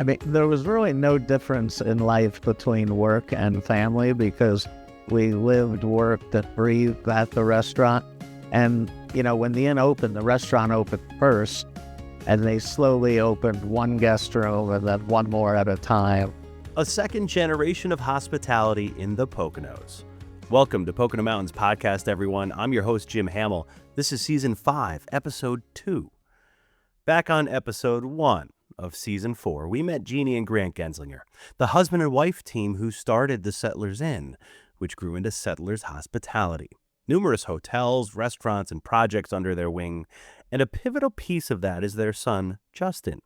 There was really no difference in life between work and family because we lived, worked, and breathed at the restaurant. And, when the inn opened, the restaurant opened first, and they slowly opened one guest room and then one more at a time. A second generation of hospitality in the Poconos. Welcome to Pocono Mountains Podcast, everyone. I'm your host, Jim Hamill. This is Season 5, Episode 2. Back on Episode 1 of Season 4, we met Jeannie and Grant Genzlinger, the husband and wife team who started the Settlers Inn, which grew into Settlers Hospitality. Numerous hotels, restaurants, and projects under their wing, and a pivotal piece of that is their son, Justin.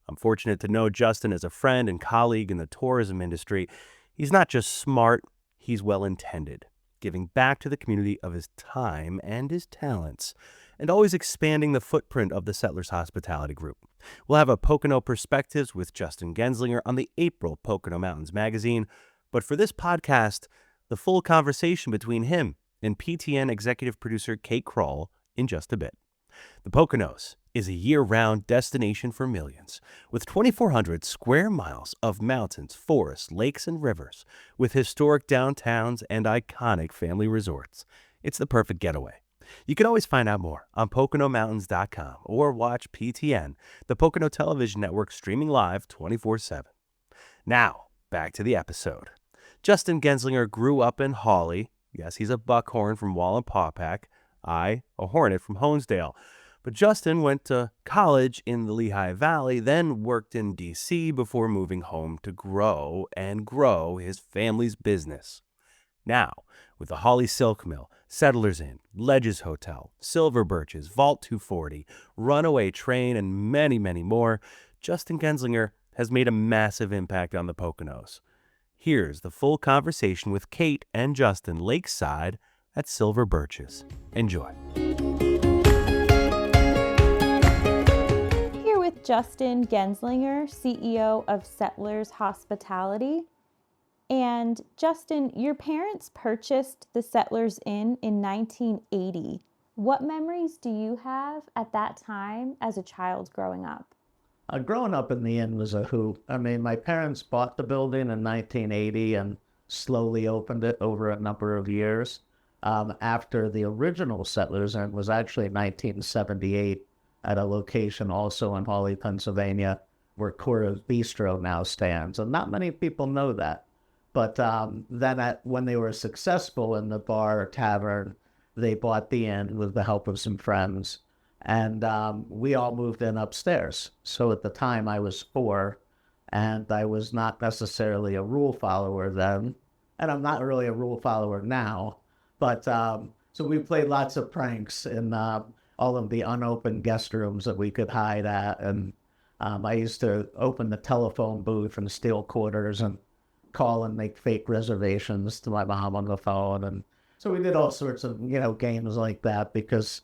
I'm fortunate to know Justin as a friend and colleague in the tourism industry. He's not just smart, he's well-intended, giving back to the community of his time and his talents, and always expanding the footprint of the Settlers Hospitality Group. We'll have a Pocono Perspectives with Justin Genzlinger on the April Pocono Mountains Magazine, but for this podcast, the full conversation between him and PTN executive producer Kate Croll in just a bit. The Poconos is a year-round destination for millions, with 2,400 square miles of mountains, forests, lakes, and rivers, with historic downtowns and iconic family resorts. It's the perfect getaway. You can always find out more on PoconoMountains.com or watch PTN, the Pocono Television Network, streaming live 24/7. Now, back to the episode. Justin Genzlinger grew up in Hawley. Yes, he's a buckhorn from Wallenpaupack. I, a hornet from Honesdale. But Justin went to college in the Lehigh Valley, then worked in D.C. before moving home to grow his family's business. Now, with the Hawley Silk Mill, Settlers Inn, Ledges Hotel, Silver Birches, Vault 240, Runaway Train, and many, many more, Justin Genzlinger has made a massive impact on the Poconos. Here's the full conversation with Kate and Justin lakeside at Silver Birches. Enjoy. Here with Justin Genzlinger, CEO of Settlers Hospitality. And Justin, your parents purchased the Settlers Inn in 1980. What memories do you have at that time as a child growing up? Growing up in the inn was a hoot. My parents bought the building in 1980 and slowly opened it over a number of years. After the original Settlers Inn was actually 1978 at a location also in Hawley, Pennsylvania, where Cora's Bistro now stands. And not many people know that. But then when they were successful in the bar or tavern, they bought the inn with the help of some friends. And we all moved in upstairs. So at the time I was 4, and I was not necessarily a rule follower then. And I'm not really a rule follower now. But so we played lots of pranks in all of the unopened guest rooms that we could hide at. And I used to open the telephone booth and steal quarters and call and make fake reservations to my mom on the phone. And so we did all sorts of, games like that because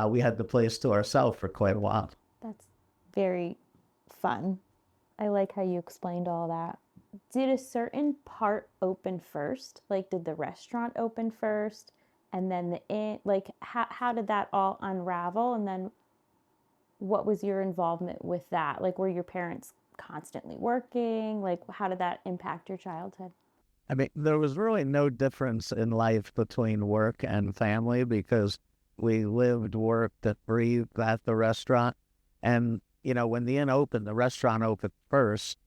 we had the place to ourselves for quite a while. That's very fun. I like how you explained all that. Did a certain part open first? Like, did the restaurant open first and then the inn? Like, how did that all unravel? And then what was your involvement with that? Like, were your parents constantly working? Like, how did that impact your childhood? There was really no difference in life between work and family because we lived, worked, and breathed at the restaurant. And, when the inn opened, the restaurant opened first,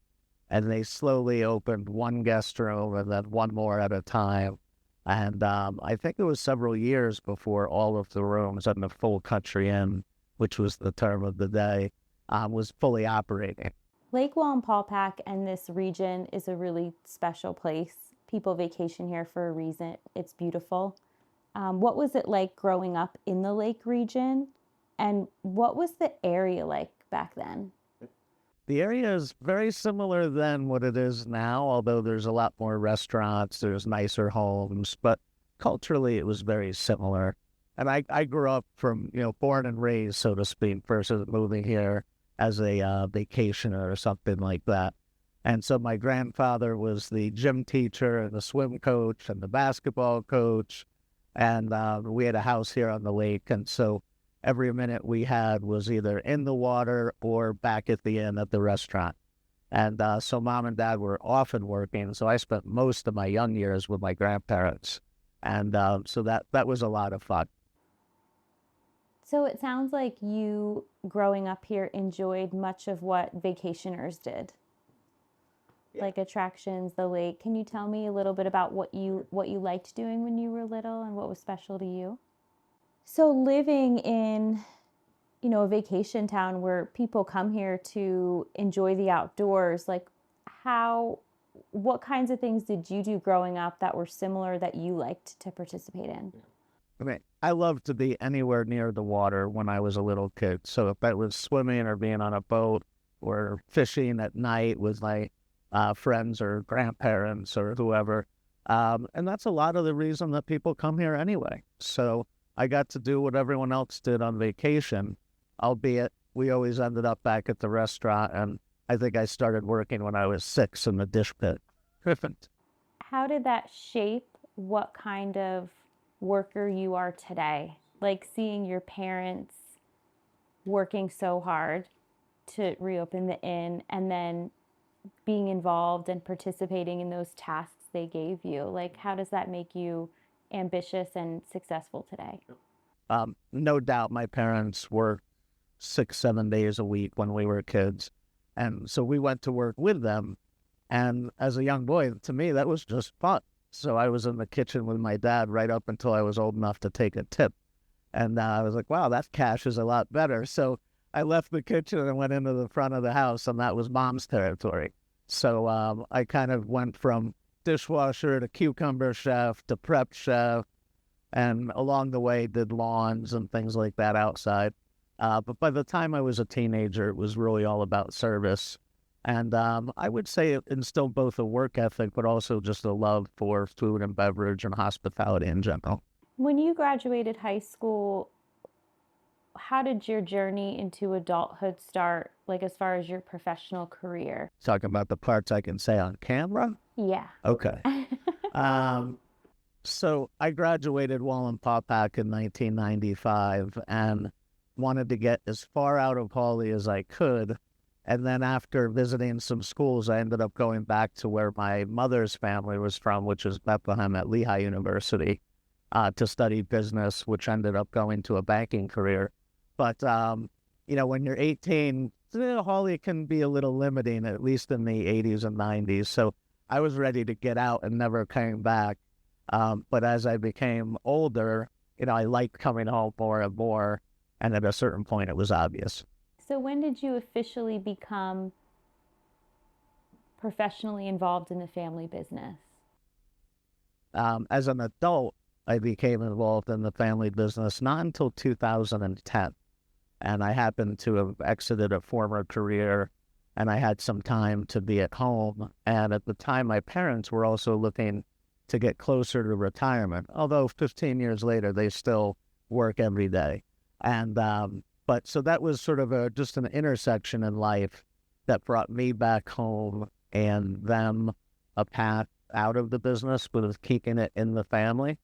and they slowly opened one guest room and then one more at a time. And I think it was several years before all of the rooms in the full country inn, which was the term of the day, was fully operating. Lake Wallenpaupack and this region is a really special place. People vacation here for a reason. It's beautiful. What was it like growing up in the lake region? And what was the area like back then? The area is very similar than what it is now, although there's a lot more restaurants, there's nicer homes, but culturally it was very similar. And I grew up from, born and raised, so to speak, versus moving here as a vacationer or something like that. And so my grandfather was the gym teacher and the swim coach and the basketball coach. And we had a house here on the lake. And so every minute we had was either in the water or back at the inn at the restaurant. And so mom and dad were often working. So I spent most of my young years with my grandparents. And so that was a lot of fun. So it sounds like you, growing up here, enjoyed much of what vacationers did, like attractions, the lake. Can you tell me a little bit about what you liked doing when you were little and what was special to you? So living in, a vacation town where people come here to enjoy the outdoors, like what kinds of things did you do growing up that were similar that you liked to participate in? I mean, I loved to be anywhere near the water when I was a little kid. So if that was swimming or being on a boat or fishing at night with my friends or grandparents or whoever. And that's a lot of the reason that people come here anyway. So I got to do what everyone else did on vacation, albeit we always ended up back at the restaurant. And I think I started working when I was 6 in the dish pit. How did that shape what kind of worker you are today? Like seeing your parents working so hard to reopen the inn and then being involved and participating in those tasks they gave you. Like, how does that make you ambitious and successful today? No doubt my parents worked 6-7 days a week when we were kids. And so we went to work with them. And as a young boy, to me, that was just fun. So I was in the kitchen with my dad right up until I was old enough to take a tip. And I was like, wow, that cash is a lot better. So I left the kitchen and went into the front of the house, and that was mom's territory. So I kind of went from dishwasher to cucumber chef to prep chef, and along the way did lawns and things like that outside. But by the time I was a teenager, it was really all about service. And I would say it instilled both a work ethic, but also just a love for food and beverage and hospitality in general. When you graduated high school, how did your journey into adulthood start, like as far as your professional career? Talking about the parts I can say on camera? Yeah. Okay. So I graduated Wallenpaupack in 1995 and wanted to get as far out of Hawley as I could. And then after visiting some schools, I ended up going back to where my mother's family was from, which is Bethlehem at Lehigh University, to study business, which ended up going to a banking career. But, when you're 18, Hawley can be a little limiting, at least in the 80s and 90s. So I was ready to get out and never came back. But as I became older, I liked coming home more and more. And at a certain point, it was obvious. So when did you officially become professionally involved in the family business? As an adult, I became involved in the family business not until 2010. And I happened to have exited a former career, and I had some time to be at home. And at the time, my parents were also looking to get closer to retirement, although 15 years later, they still work every day. And but so that was sort of just an intersection in life that brought me back home and them a path out of the business with keeping it in the family.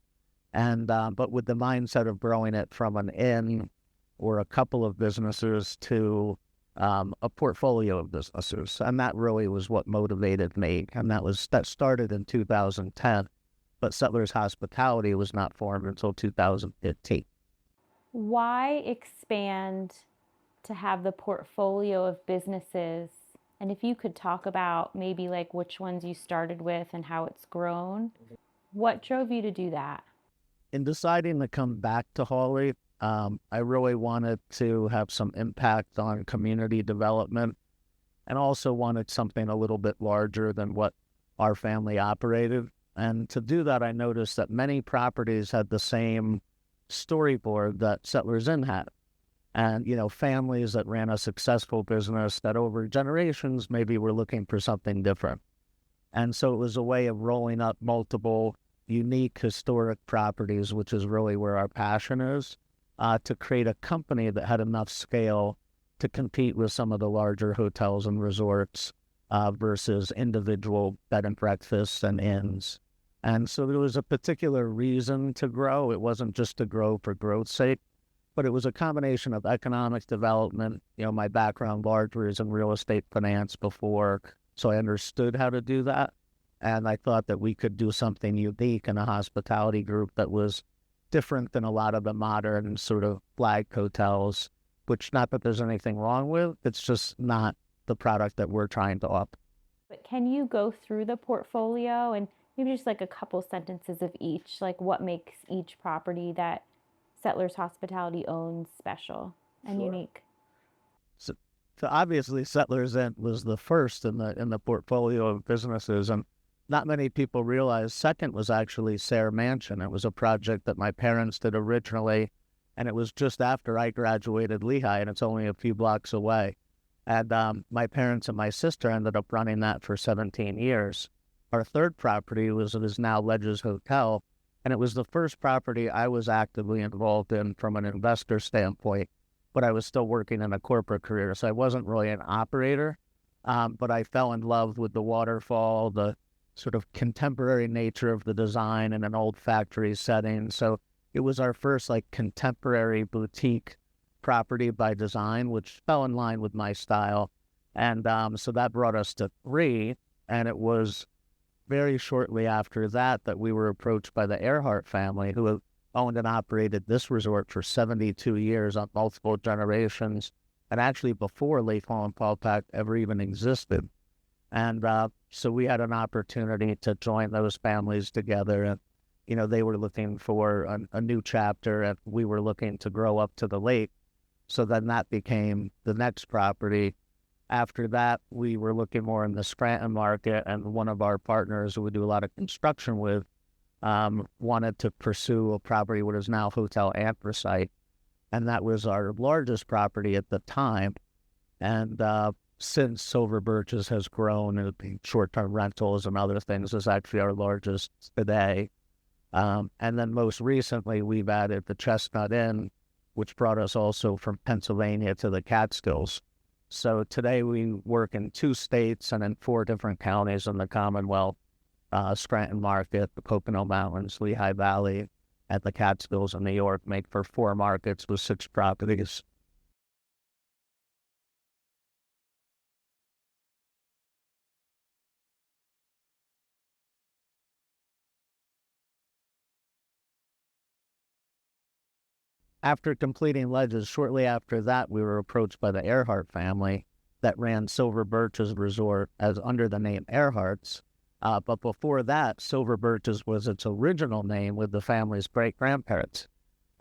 And but with the mindset of growing it from an inn or a couple of businesses to a portfolio of businesses. And that really was what motivated me. And that started in 2010, but Settlers Hospitality was not formed until 2015. Why expand to have the portfolio of businesses? And if you could talk about maybe like which ones you started with and how it's grown, what drove you to do that? In deciding to come back to Hawley, I really wanted to have some impact on community development and also wanted something a little bit larger than what our family operated. And to do that, I noticed that many properties had the same storyboard that Settlers Inn had. And, families that ran a successful business that over generations maybe were looking for something different. And so it was a way of rolling up multiple unique historic properties, which is really where our passion is, to create a company that had enough scale to compete with some of the larger hotels and resorts versus individual bed and breakfasts and inns. And so there was a particular reason to grow. It wasn't just to grow for growth's sake, but it was a combination of economic development. My background largely is in real estate finance before so I understood how to do that. And I thought that we could do something unique in a hospitality group that was different than a lot of the modern sort of flag hotels, which not that there's anything wrong with, it's just not the product that we're trying to offer. But can you go through the portfolio and maybe just like a couple sentences of each, like what makes each property that Settlers Hospitality owns special and unique? So, so obviously Settlers Inn was the first in the portfolio of businesses, and not many people realize second was actually Sayre Mansion. It was a project that my parents did originally, and it was just after I graduated Lehigh, and it's only a few blocks away. And my parents and my sister ended up running that for 17 years. Our third property is now Ledges Hotel, and it was the first property I was actively involved in from an investor standpoint, but I was still working in a corporate career, so I wasn't really an operator. But I fell in love with the waterfall, the sort of contemporary nature of the design in an old factory setting. So it was our first like contemporary boutique property by design, which fell in line with my style. And so that brought us to three. And it was very shortly after that that we were approached by the Earhart family, who owned and operated this resort for 72 years on multiple generations, and actually before Lake Wallenpaupack ever even existed. And so we had an opportunity to join those families together. And, you know, they were looking for a new chapter, and we were looking to grow up to the lake. So then that became the next property. After that, we were looking more in the Scranton market, and one of our partners who we do a lot of construction with wanted to pursue a property what is now Hotel Anthracite. And that was our largest property at the time. And since Silver Birches has grown, and short-term rentals and other things is actually our largest today. And then most recently, we've added the Chestnut Inn, which brought us also from Pennsylvania to the Catskills. So today we work in 2 states and in 4 different counties in the Commonwealth, Scranton Market, the Pocono Mountains, Lehigh Valley, and the Catskills in New York make for 4 markets with 6 properties. After completing Ledges, shortly after that, we were approached by the Earhart family that ran Silver Birches Resort as under the name Earhart's. But before that, Silver Birches was its original name with the family's great-grandparents.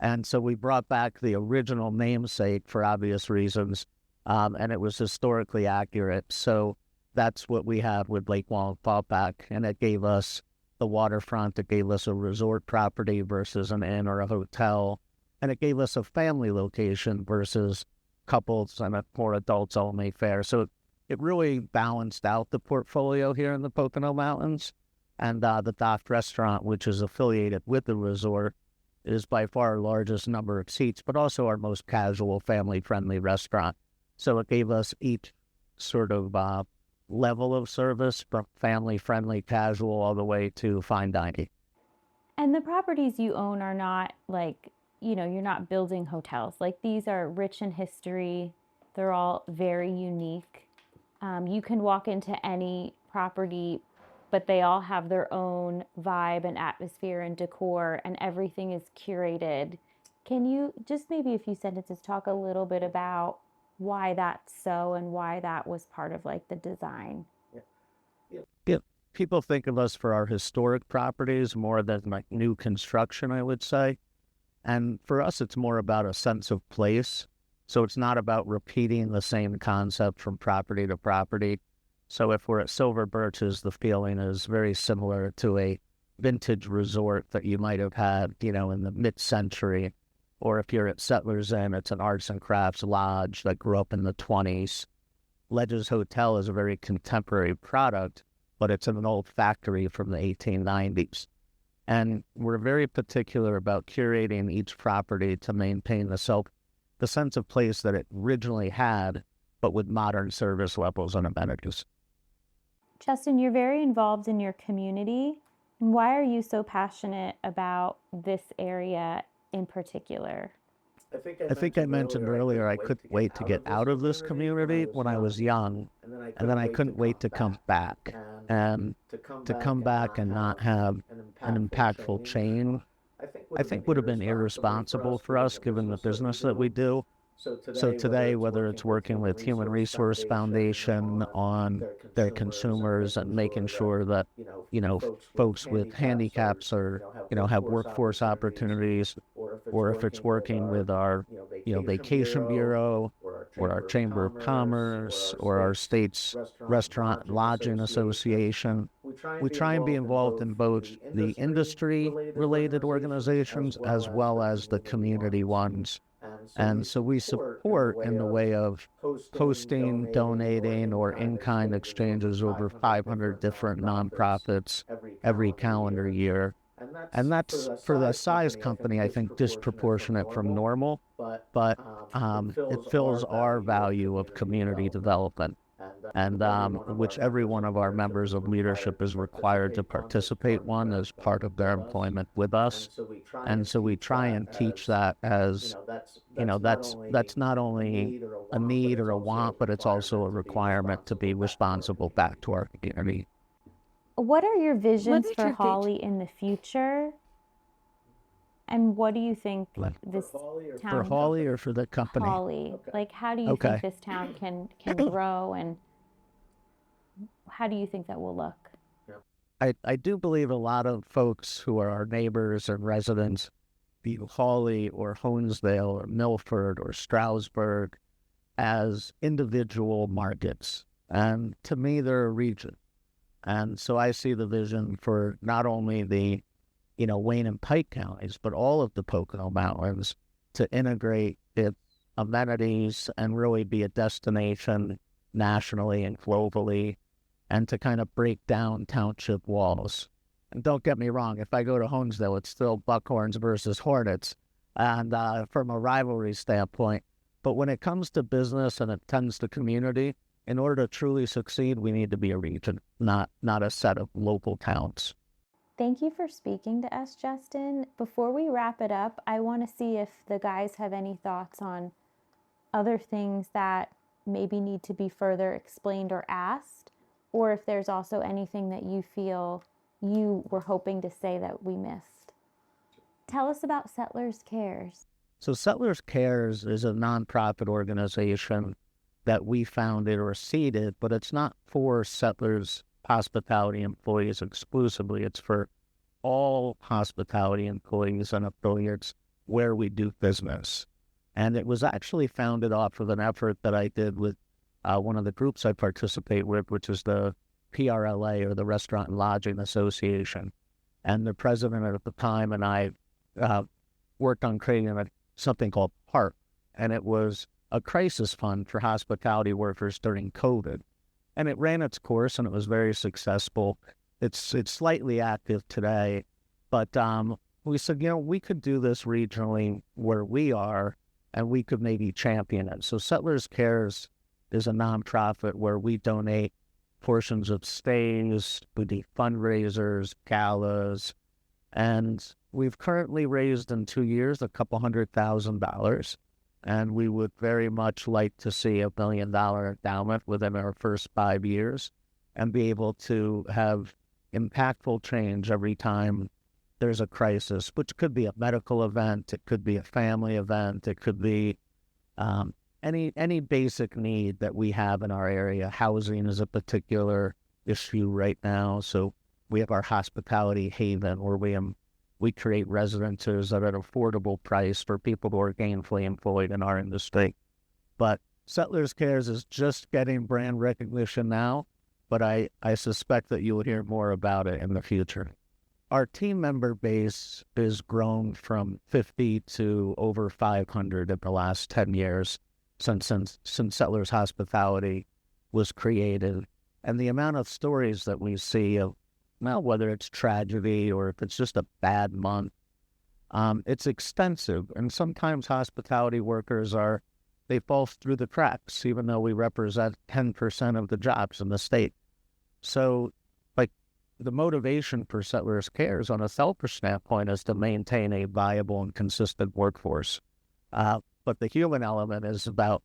And so we brought back the original namesake for obvious reasons, and it was historically accurate. So that's what we have with Lake Wallenpaupack, and it gave us the waterfront. It gave us a resort property versus an inn or a hotel. And it gave us a family location versus couples and a more adults-only fare. So it really balanced out the portfolio here in the Pocono Mountains. And the Dock Restaurant, which is affiliated with the resort, is by far our largest number of seats, but also our most casual, family-friendly restaurant. So it gave us each sort of level of service, from family-friendly, casual, all the way to fine dining. And the properties you own are not like, you know, you're not building hotels. Like, these are rich in history. They're all very unique. You can walk into any property, but they all have their own vibe and atmosphere and decor, and everything is curated. Can you just maybe a few sentences talk a little bit about why that's so and why that was part of like the design? Yeah. People think of us for our historic properties more than like new construction, I would say. And for us, it's more about a sense of place. So it's not about repeating the same concept from property to property. So if we're at Silver Birches, the feeling is very similar to a vintage resort that you might have had, you know, in the mid-century. Or if you're at Settlers Inn, it's an arts and crafts lodge that grew up in the 20s. Ledges Hotel is a very contemporary product, but it's in an old factory from the 1890s. And we're very particular about curating each property to maintain the sense of place that it originally had, but with modern service levels and amenities. Justin, you're very involved in your community. Why are you so passionate about this area in particular? I think I mentioned earlier I couldn't wait to get out of this community when I was young, and then I couldn't wait to come back. And to come back and not have an impactful change, I think would have been irresponsible for us given the business that we do. So today, whether it's working with Human Resource Foundation on their consumers and making sure that, folks with handicaps are, have workforce opportunities, or if it's working with our, vacation bureau or our Chamber of Commerce or our state's Restaurant and Lodging Association, we try and be involved in both the industry-related organizations as well as the community ones. And so we support in the way of hosting, donating, or in-kind exchanges over 500 different nonprofits every calendar year. And that's, for the size company, I think disproportionate from normal, but it fills our value of community development, and which every one of our members of leadership is required to participate one as part of their employment with us. And so we try and teach that as, that's not only a need or a want, but it's also a requirement to be responsible back to our community. What are your visions for Holly in the future? And what do you think this town... For Holly or for the company? Holly. Okay. Like, how do you think this town can grow, and how do you think that will look? I do believe a lot of folks who are our neighbors and residents view Hawley or Honesdale or Milford or Stroudsburg as individual markets. And to me, they're a region. And so I see the vision for not only the, Wayne and Pike counties, but all of the Pocono Mountains to integrate its amenities and really be a destination nationally and globally, and to kind of break down township walls. And don't get me wrong, if I go to Honesdale, it's still Buckhorns versus Hornets, and from a rivalry standpoint. But when it comes to business and it tends to community, in order to truly succeed, we need to be a region, not a set of local towns. Thank you for speaking to us, Justin. Before we wrap it up, I want to see if the guys have any thoughts on other things that maybe need to be further explained or asked, or if there's also anything that you feel you were hoping to say that we missed. Tell us about Settlers Cares. So Settlers Cares is a nonprofit organization that we founded or seeded, but it's not for Settlers hospitality employees exclusively. It's for all hospitality employees and affiliates where we do business. And it was actually founded off of an effort that I did with one of the groups I participate with, which is the PRLA, or the Restaurant and Lodging Association. And the president at the time and I worked on creating something called PARP, and it was a crisis fund for hospitality workers during COVID. And it ran its course, and it was very successful. It's slightly active today, but we said, we could do this regionally where we are, and we could maybe champion it. So Settlers Cares is a nonprofit where we donate portions of stays, we do fundraisers, galas, and we've currently raised in 2 years $200,000. And we would very much like to see $1 million endowment within our first 5 years and be able to have impactful change every time there's a crisis, which could be a medical event, it could be a family event, it could be any basic need that we have in our area. Housing is a particular issue right now. So we have our hospitality haven where we create residences at an affordable price for people who are gainfully employed in our industry. But Settlers Cares is just getting brand recognition now, but I suspect that you will hear more about it in the future. Our team member base is grown from 50 to over 500 in the last 10 years since Settlers Hospitality was created. And the amount of stories that we see of, well, whether it's tragedy or if it's just a bad month, it's extensive. And sometimes hospitality workers they fall through the cracks, even though we represent 10% of the jobs in the state. So, the motivation for Settlers Cares on a selfish standpoint is to maintain a viable and consistent workforce. But the human element is about,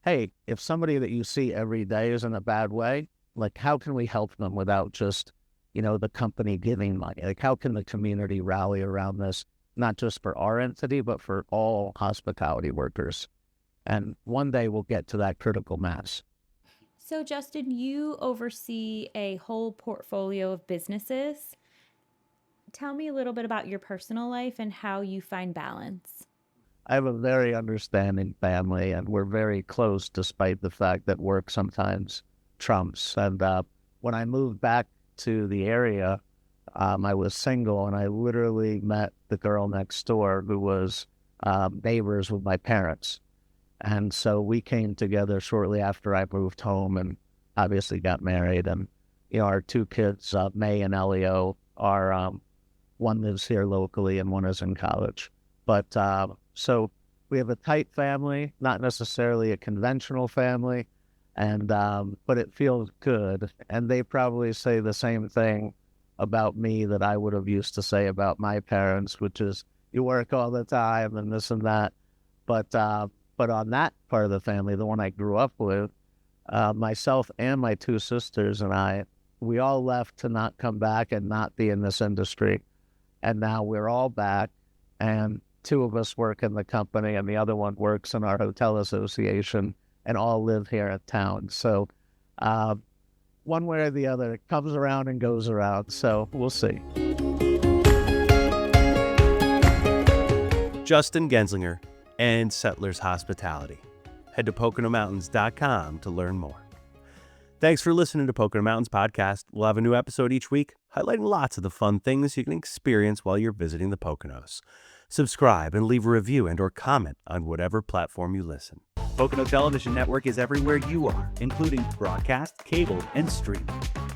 hey, if somebody that you see every day is in a bad way, like how can we help them without just, the company giving money? Like how can the community rally around this, not just for our entity, but for all hospitality workers? And one day we'll get to that critical mass. So, Justin, you oversee a whole portfolio of businesses. Tell me a little bit about your personal life and how you find balance. I have a very understanding family, and we're very close despite the fact that work sometimes trumps. And when I moved back to the area, I was single, and I literally met the girl next door who was neighbors with my parents. And so we came together shortly after I moved home and obviously got married. And, our two kids, May and Elio, are one lives here locally and one is in college. But so we have a tight family, not necessarily a conventional family, and but it feels good. And they probably say the same thing about me that I would have used to say about my parents, which is you work all the time and this and that. But on that part of the family, the one I grew up with, myself and my two sisters and we all left to not come back and not be in this industry. And now we're all back, and two of us work in the company and the other one works in our hotel association, and all live here in town. So one way or the other, it comes around and goes around. So we'll see. Justin Genzlinger and Settlers Hospitality. Head to PoconoMountains.com to learn more. Thanks for listening to Pocono Mountains Podcast. We'll have a new episode each week, highlighting lots of the fun things you can experience while you're visiting the Poconos. Subscribe and leave a review and or comment on whatever platform you listen. Pocono Television Network is everywhere you are, including broadcast, cable, and streaming.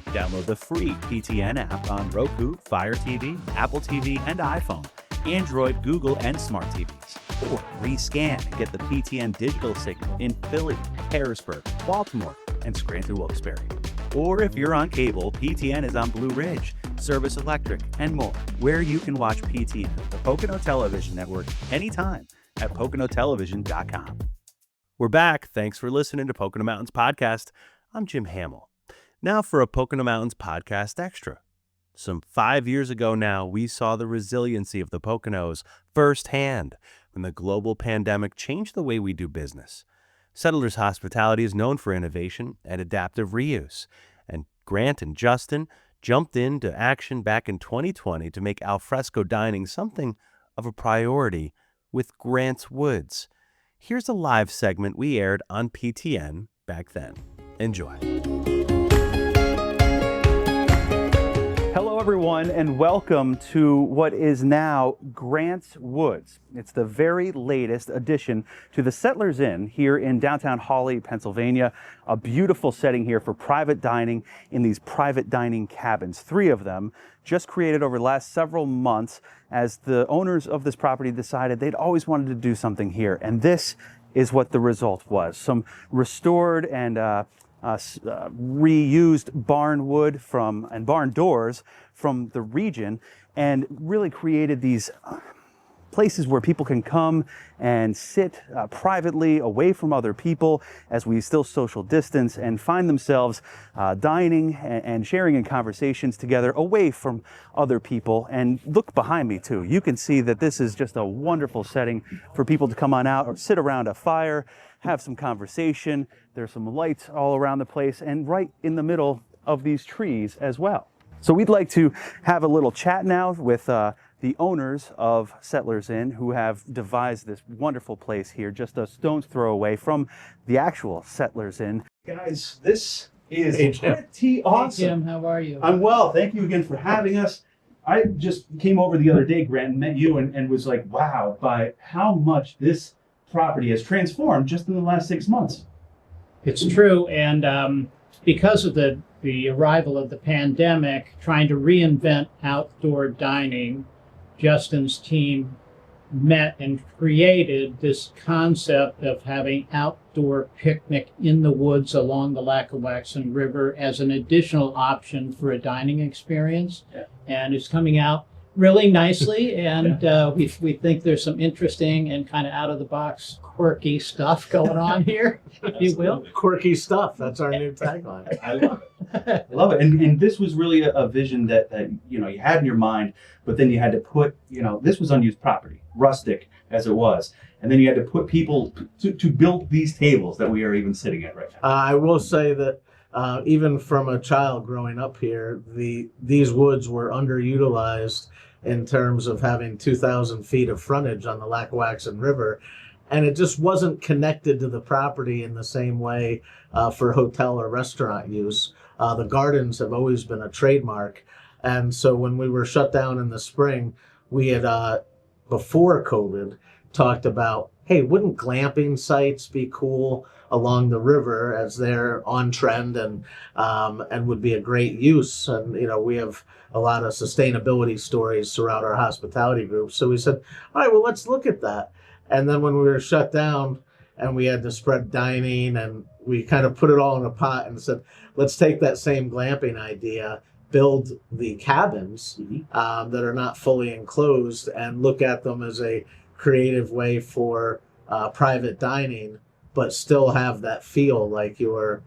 Download the free PTN app on Roku, Fire TV, Apple TV, and iPhone, Android, Google, and smart TVs. Or rescan and get the PTN digital signal in Philly, Harrisburg, Baltimore, and Scranton-Wilkes-Barre. Or if you're on cable, PTN is on Blue Ridge, Service Electric, and more, where you can watch PTN, the Pocono Television Network, anytime at PoconoTelevision.com. We're back. Thanks for listening to Pocono Mountains Podcast. I'm Jim Hamill. Now for a Pocono Mountains Podcast Extra. Some 5 years ago now, we saw the resiliency of the Poconos firsthand when the global pandemic changed the way we do business. Settlers Hospitality is known for innovation and adaptive reuse, and Grant and Justin jumped into action back in 2020 to make alfresco dining something of a priority with Grant's Woods. Here's a live segment we aired on PTN back then. Enjoy. Hello, everyone, and welcome to what is now Grant's Woods. It's the very latest addition to the Settlers Inn here in downtown Hawley, Pennsylvania. A beautiful setting here for private dining in these private dining cabins. 3 of them just created over the last several months as the owners of this property decided they'd always wanted to do something here. And this is what the result was. Some restored and reused barn wood and barn doors from the region, and really created these places where people can come and sit privately away from other people as we still social distance and find themselves dining and sharing in conversations together away from other people. And look behind me too. You can see that this is just a wonderful setting for people to come on out or sit around a fire, have some conversation. There's some lights all around the place and right in the middle of these trees as well. So we'd like to have a little chat now with the owners of Settlers Inn, who have devised this wonderful place here, just a stone's throw away from the actual Settlers Inn. Guys, this is pretty awesome. Hey, Jim, how are you? I'm well. Thank you again for having us. I just came over the other day, Grant, and met you and was like, wow, by how much this property has transformed just in the last 6 months. It's true, and because of the arrival of the pandemic, trying to reinvent outdoor dining, Justin's team met and created this concept of having outdoor picnic in the woods along the Lackawaxen River as an additional option for a dining experience. Yeah. And it's coming out really nicely, and we think there's some interesting and kind of out of the box, quirky stuff going on here, if you will. Quirky stuff. That's our new tagline. I love it. I love it. And this was really a vision that you had in your mind, but then you had to put, this was unused property, rustic as it was. And then you had to put people to build these tables that we are even sitting at right now. I will say that even from a child growing up here, these woods were underutilized in terms of having 2,000 feet of frontage on the Lackawaxen River. And it just wasn't connected to the property in the same way for hotel or restaurant use. The gardens have always been a trademark. And so when we were shut down in the spring, we had, before COVID, talked about, hey, wouldn't glamping sites be cool along the river, as they're on trend and would be a great use. And, we have a lot of sustainability stories throughout our hospitality group. So we said, all right, well, let's look at that. And then when we were shut down and we had to spread dining, and we kind of put it all in a pot and said, let's take that same glamping idea, build the cabins that are not fully enclosed, and look at them as a creative way for private dining, but still have that feel like you're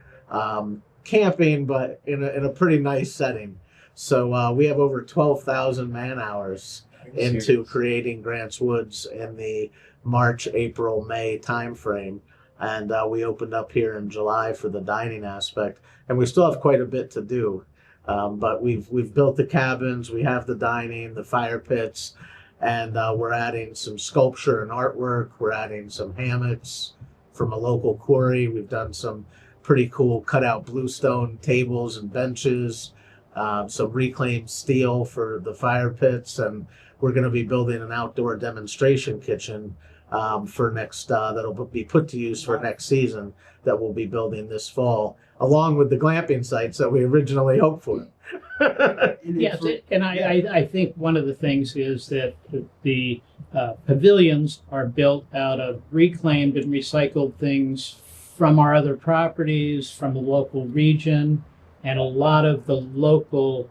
camping, but in a pretty nice setting. So we have over 12,000 man hours into creating Grants Woods in the March, April, May timeframe. And we opened up here in July for the dining aspect, and we still have quite a bit to do. But we've built the cabins, we have the dining, the fire pits, and we're adding some sculpture and artwork. We're adding some hammocks from a local quarry. We've done some pretty cool cutout bluestone tables and benches, some reclaimed steel for the fire pits, and we're going to be building an outdoor demonstration kitchen for next that'll be put to use for next season, that we'll be building this fall, along with the glamping sites that we originally hoped for. Yes, and I think one of the things is that the pavilions are built out of reclaimed and recycled things from our other properties, from the local region, and a lot of the local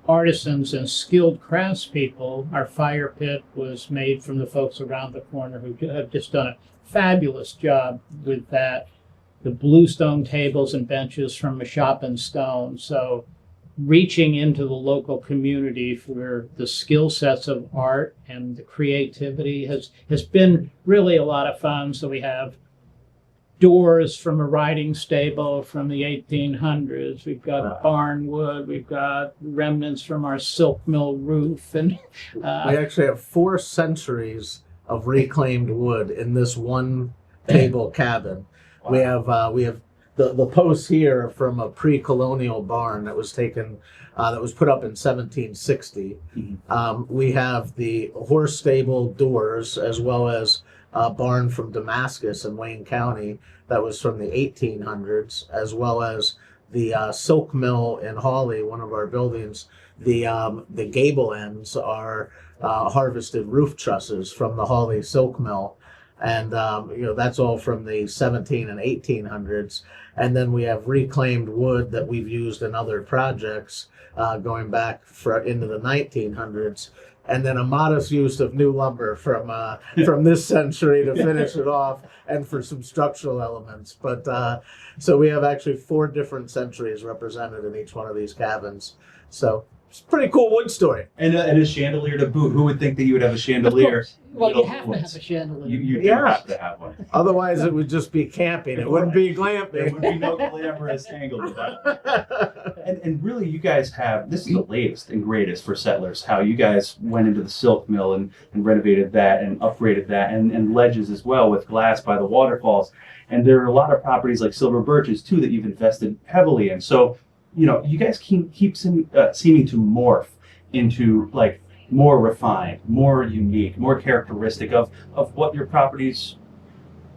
artisans and skilled craftspeople. Our fire pit was made from the folks around the corner who have just done a fabulous job with that. The bluestone tables and benches from a shop in stone. So reaching into the local community for the skill sets of art and the creativity has been really a lot of fun. So we have doors from a riding stable from the 1800s. We've got barn wood. We've got remnants from our silk mill roof. And we actually have 4 centuries of reclaimed wood in this one table cabin. Wow. We have the posts here from a pre-colonial barn that was taken, that was put up in 1760. We have the horse stable doors, as well as a barn from Damascus in Wayne County that was from the 1800s, as well as the silk mill in Hawley, one of our buildings. The gable ends are harvested roof trusses from the Hawley silk mill. And, that's all from the 17 and 1800s. And then we have reclaimed wood that we've used in other projects going back into the 1900s. And then a modest use of new lumber from this century to finish it off, and for some structural elements. But so we have actually 4 different centuries represented in each one of these cabins. So it's a pretty cool wood story. And a chandelier to boot. Who would think that you would have a chandelier? Well, you have to have a chandelier. You do have to have one. Otherwise, it would just be camping. It wouldn't be glamping. There would be no glamorous angle to that. And really, you guys have, this is the latest and greatest for Settlers, how you guys went into the silk mill and renovated that and upgraded that, and ledges as well with glass by the waterfalls. And there are a lot of properties like Silver Birches, too, that you've invested heavily in. So, you guys keep seeming to morph into like more refined, more unique, more characteristic of what your properties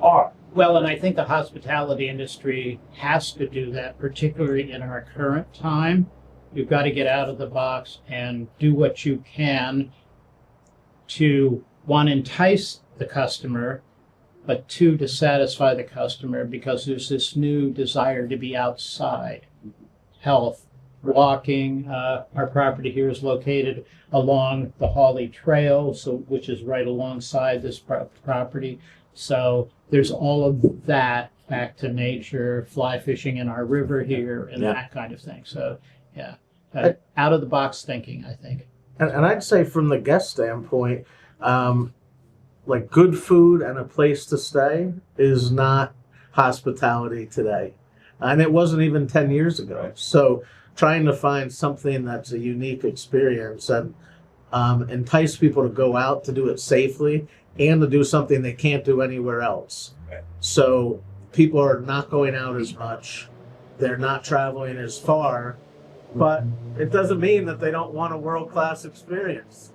are. Well, and I think the hospitality industry has to do that, particularly in our current time. You've got to get out of the box and do what you can to, 1, entice the customer, but 2, to satisfy the customer, because there's this new desire to be outside. Health, walking. Our property here is located along the Hawley Trail, which is right alongside this property. So there's all of that, back to nature, fly fishing in our river here, and that kind of thing. So, yeah, out of the box thinking, I think. And I'd say from the guest standpoint, like good food and a place to stay is not hospitality today. And it wasn't even 10 years ago. Right. So trying to find something that's a unique experience and entice people to go out to do it safely and to do something they can't do anywhere else. Right. So people are not going out as much. They're not traveling as far. But it doesn't mean that they don't want a world-class experience,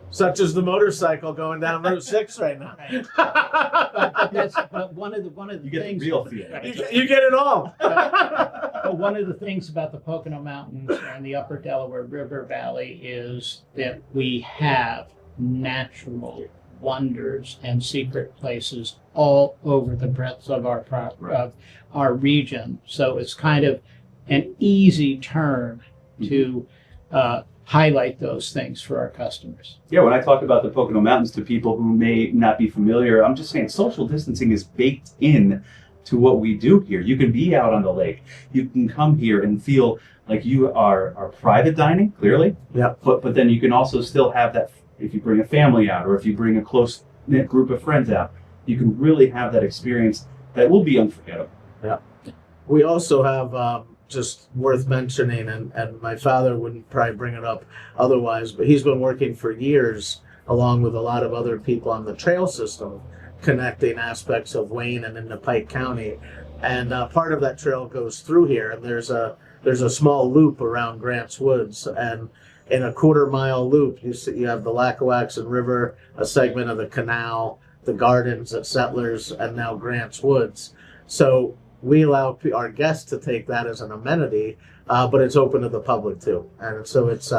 such as the motorcycle going down Route 6 right now. But one of the you get things, the real feel. You get it all. But one of the things about the Pocono Mountains and the Upper Delaware River Valley is that we have natural wonders and secret places all over the breadth of our region. So it's kind of an easy turn to highlight those things for our customers. Yeah, when I talk about the Pocono Mountains to people who may not be familiar, I'm just saying social distancing is baked in to what we do here. You can be out on the lake. You can come here and feel like you are private dining, clearly. Yeah. But then you can also still have that if you bring a family out or if you bring a close-knit group of friends out. You can really have that experience that will be unforgettable. Yeah. We also have just worth mentioning, and my father wouldn't probably bring it up otherwise, but he's been working for years along with a lot of other people on the trail system, connecting aspects of Wayne and into Pike County. And part of that trail goes through here, and there's a small loop around Grants Woods, and in a 1/4-mile loop, you have the Lackawaxen River, a segment of the canal, the gardens at Settlers, and now Grants Woods. So we allow our guests to take that as an amenity, but it's open to the public too. And so it's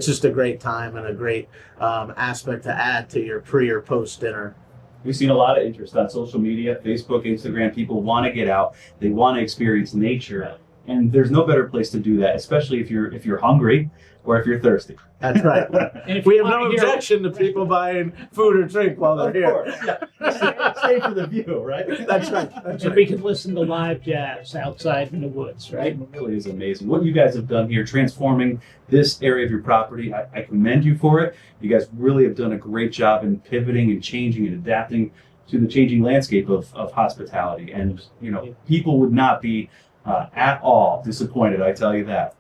just a great time and a great aspect to add to your pre or post dinner. We've seen a lot of interest on social media, Facebook, Instagram. People want to get out. They want to experience nature. And there's no better place to do that, especially if you're hungry or if you're thirsty. That's right. And if We you have no wanna hear- objection to people buying food or drink while they're here. Yeah. Stay for the view, right? That's right. That's And right. we can listen to live jazz outside in the woods, right? It really is amazing. What you guys have done here, transforming this area of your property, I commend you for it. You guys really have done a great job in pivoting and changing and adapting to the changing landscape of hospitality. And, people would not be at all disappointed, I tell you that.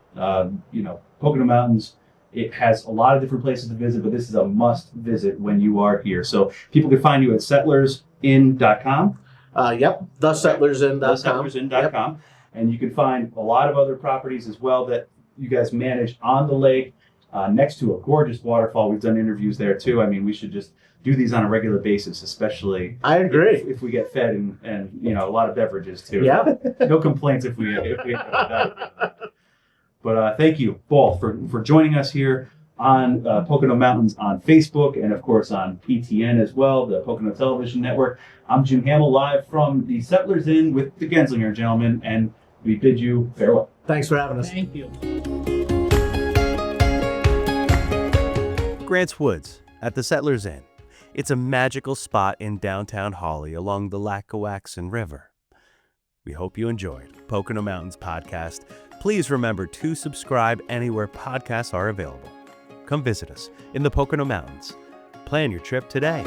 Pocono Mountains, it has a lot of different places to visit, but this is a must visit when you are here. So people can find you at settlersin.com. Yep, thesettlersin.com. Thesettlersin.com. Yep. And you can find a lot of other properties as well that you guys manage on the lake, next to a gorgeous waterfall. We've done interviews there too. I mean, we should just do these on a regular basis, especially I agree. if we get fed and a lot of beverages too. Yeah. No complaints if we have that. But thank you both for joining us here on Pocono Mountains on Facebook and, of course, on PTN as well, the Pocono Television Network. I'm Jim Hamill, live from the Settlers Inn with the Genzlinger gentlemen, and we bid you farewell. Thanks for having us. Thank you. Grants Woods at the Settlers Inn. It's a magical spot in downtown Hawley along the Lackawaxen River. We hope you enjoyed Pocono Mountains podcast. Please remember to subscribe anywhere podcasts are available. Come visit us in the Pocono Mountains. Plan your trip today.